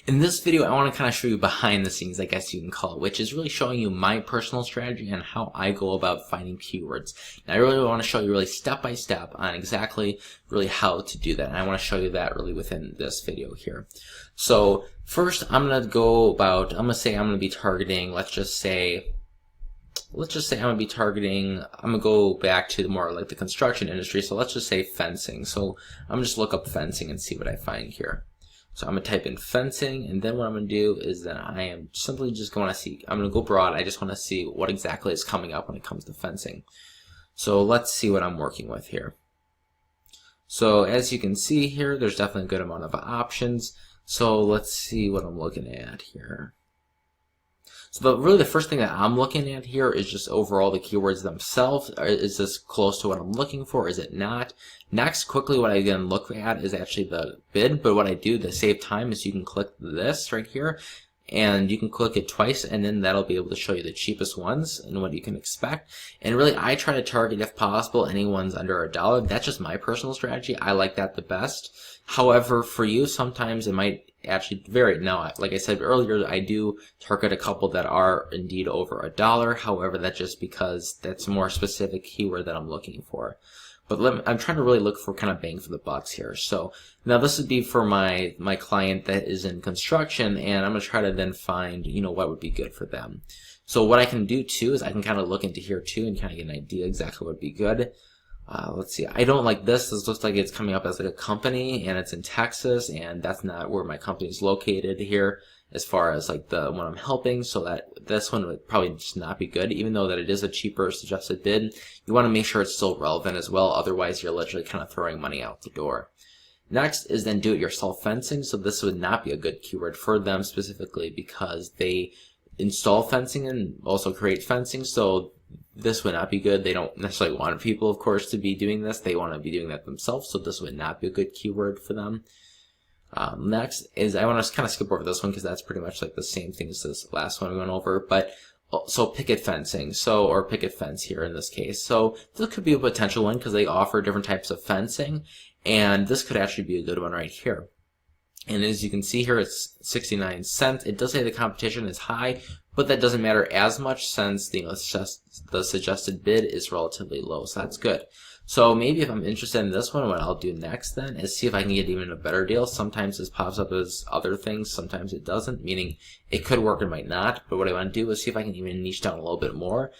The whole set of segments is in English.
In this video, I want to kind of show you behind the scenes, I guess you can call it, which is really showing you my personal strategy and how I go about finding keywords. And I really want to show you really step by step on exactly really how to do that. And I want to show you that really within this video here. So first, I'm going to say I'm going to be targeting, let's just say I'm going to go back to more like the construction industry. So let's just say fencing. So I'm just look up fencing and see what I find here. So I'm going to type in fencing, and then what I'm going to do is that I am simply just going to see, I'm going to go broad. I just want to see what exactly is coming up when it comes to fencing. So let's see what I'm working with here. So as you can see here, there's definitely a good amount of options. So let's see what I'm looking at here. So really the first thing that I'm looking at here is just overall the keywords themselves. Is this close to what I'm looking for? Is it not? Next, quickly what I then look at is actually the bid, but what I do to save time is you can click this right here, and you can click it twice, and then that'll be able to show you the cheapest ones and what you can expect. And really, I try to target, if possible, any ones under $1. That's just my personal strategy. I like that the best. However, for you, sometimes it might actually vary. Now, like I said earlier, I do target a couple that are indeed over $1. However, that's just because that's a more specific keyword that I'm looking for. But I'm trying to really look for kind of bang for the bucks here. So now this would be for my client that is in construction, and I'm going to try to then find, what would be good for them. So what I can do too is I can kind of look into here too and kind of get an idea exactly what would be good. Let's see. I don't like this. This looks like it's coming up as like a company, and it's in Texas, and that's not where my company is located here as far as like the one I'm helping. So that this one would probably just not be good, even though that it is a cheaper suggested bid. You want to make sure it's still relevant as well. Otherwise, you're literally kind of throwing money out the door. Next is then do-it-yourself fencing. So this would not be a good keyword for them specifically because they install fencing and also create fencing. So this would not be good. They don't necessarily want people, of course, to be doing this. They want to be doing that themselves, so this would not be a good keyword for them. Next is, I want to kind of skip over this one because that's pretty much like the same thing as this last one we went over, but so picket fencing, or picket fence here in this case. So this could be a potential one because they offer different types of fencing, and this could actually be a good one right here. And as you can see here, it's 69 cents. It does say the competition is high, but that doesn't matter as much since the suggested bid is relatively low, so that's good. So maybe if I'm interested in this one, what I'll do next then is see if I can get even a better deal. Sometimes this pops up as other things, sometimes it doesn't, meaning it could work or might not, but what I want to do is see if I can even niche down a little bit more,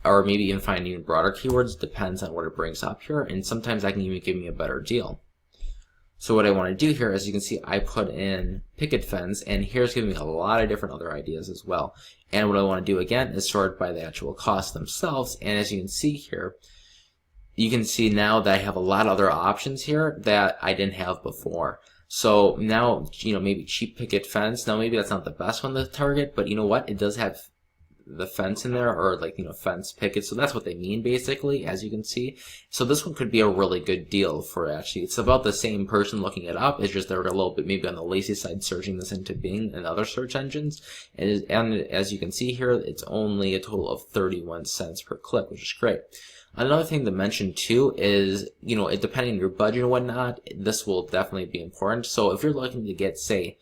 or maybe even find even broader keywords, depends on what it brings up here, and sometimes I can even give me a better deal. So what I want to do here, as you can see, I put in picket fence, and here's giving me a lot of different other ideas as well. And what I want to do again is sort by the actual costs themselves, and as you can see here, you can see now that I have a lot of other options here that I didn't have before. So now, maybe cheap picket fence, now maybe that's not the best one to target, but you know what, it does have the fence in there, or like, fence picket. So that's what they mean basically, as you can see. So this one could be a really good deal for actually, it's about the same person looking it up. It's just they're a little bit maybe on the lazy side searching this into Bing and other search engines. And as you can see here, it's only a total of 31 cents per click, which is great. Another thing to mention too is, depending on your budget and whatnot, this will definitely be important. So if you're looking to get, say,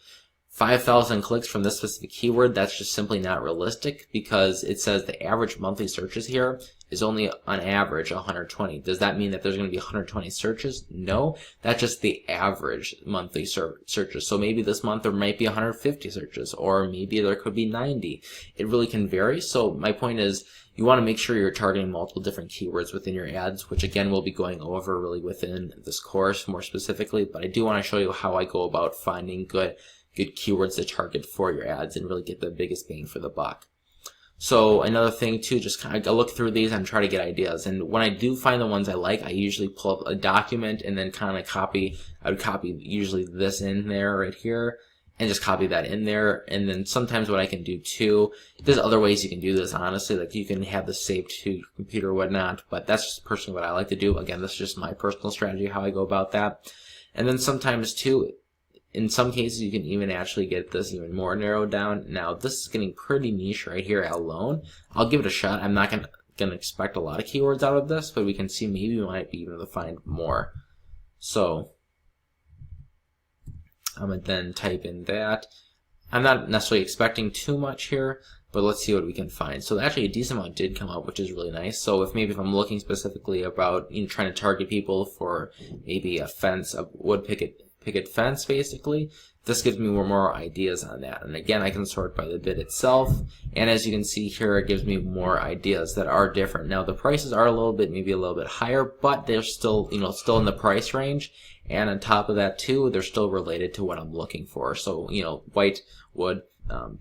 5,000 clicks from this specific keyword, that's just simply not realistic because it says the average monthly searches here is only on average 120. Does that mean that there's going to be 120 searches? No, that's just the average monthly searches. So maybe this month there might be 150 searches, or maybe there could be 90. It really can vary. So my point is, you want to make sure you're targeting multiple different keywords within your ads, which again we'll be going over really within this course more specifically, but I do want to show you how I go about finding good keywords to target for your ads and really get the biggest bang for the buck. So another thing too, just kind of look through these and try to get ideas. And when I do find the ones I like, I usually pull up a document and then kind of I would copy usually this in there right here and just copy that in there. And then sometimes what I can do too, there's other ways you can do this, honestly, like you can have this saved to your computer or whatnot, but that's just personally what I like to do. Again, this is just my personal strategy, how I go about that. And then sometimes too, in some cases, you can even actually get this even more narrowed down. Now, this is getting pretty niche right here alone. I'll give it a shot. I'm not gonna expect a lot of keywords out of this, but we can see maybe we might be able to find more. So I'm gonna then type in that. I'm not necessarily expecting too much here, but let's see what we can find. So actually a decent amount did come up, which is really nice. So if I'm looking specifically about, trying to target people for maybe a fence, a wood picket fence basically, this gives me more ideas on that. And again, I can sort by the bid itself, and as you can see here, it gives me more ideas that are different. Now the prices are maybe a little bit higher, but they're still, still in the price range. And on top of that too, they're still related to what I'm looking for. So, white wood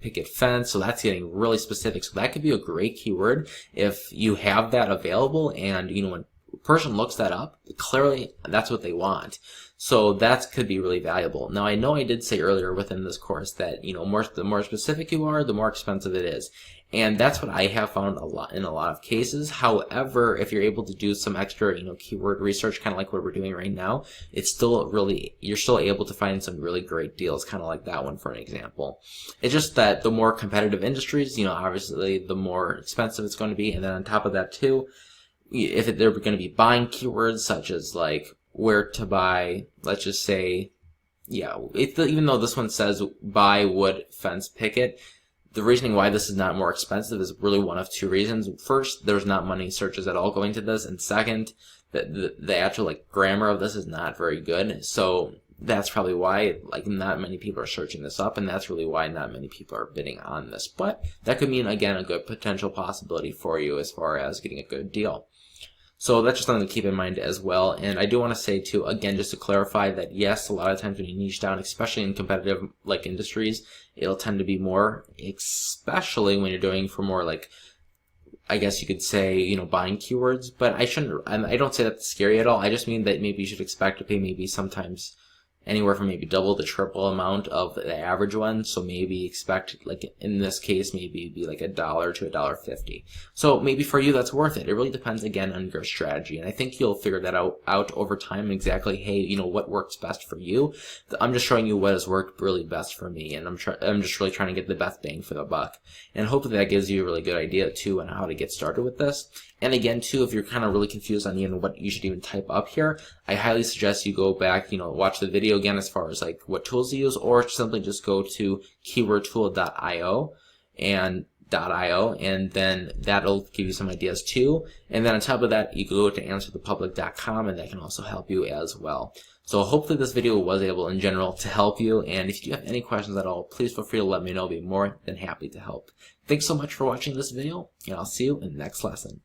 picket fence, so that's getting really specific. So that could be a great keyword if you have that available, and when a person looks that up, clearly that's what they want. So that could be really valuable. Now I know I did say earlier within this course that the more specific you are, the more expensive it is. And that's what I have found in a lot of cases. However, if you're able to do some extra, keyword research, kind of like what we're doing right now, you're still able to find some really great deals, kind of like that one for an example. It's just that the more competitive industries, obviously the more expensive it's going to be. And then on top of that too, if they're going to be buying keywords such as like where to buy, let's just say, even though this one says buy wood fence picket, the reasoning why this is not more expensive is really one of two reasons. First, there's not many searches at all going to this, and second, the actual grammar of this is not very good. So that's probably why not many people are searching this up, and that's really why not many people are bidding on this. But that could mean, again, a good potential possibility for you as far as getting a good deal. So that's just something to keep in mind as well. And I do want to say too, again, just to clarify that yes, a lot of times when you niche down, especially in competitive industries, it'll tend to be more, especially when you're doing for more I guess you could say, buying keywords. But I don't say that's scary at all. I just mean that maybe you should expect to pay maybe sometimes anywhere from maybe double to triple amount of the average one. So maybe expect, in this case, maybe it'd be $1 to $1.50. So maybe for you that's worth it. It really depends again on your strategy, and I think you'll figure that out over time exactly. Hey, what works best for you. I'm just showing you what has worked really best for me, and I'm just really trying to get the best bang for the buck. And hopefully that gives you a really good idea too on how to get started with this. And again too, if you're kind of really confused on what you should even type up here, I highly suggest you go back, watch the video again as far as what tools to use, or simply just go to keywordtool.io and then that'll give you some ideas too. And then on top of that, you can go to answerthepublic.com, and that can also help you as well. So hopefully this video was able in general to help you, and if you have any questions at all, please feel free to let me know. I'll be more than happy to help. Thanks so much for watching this video, and I'll see you in the next lesson.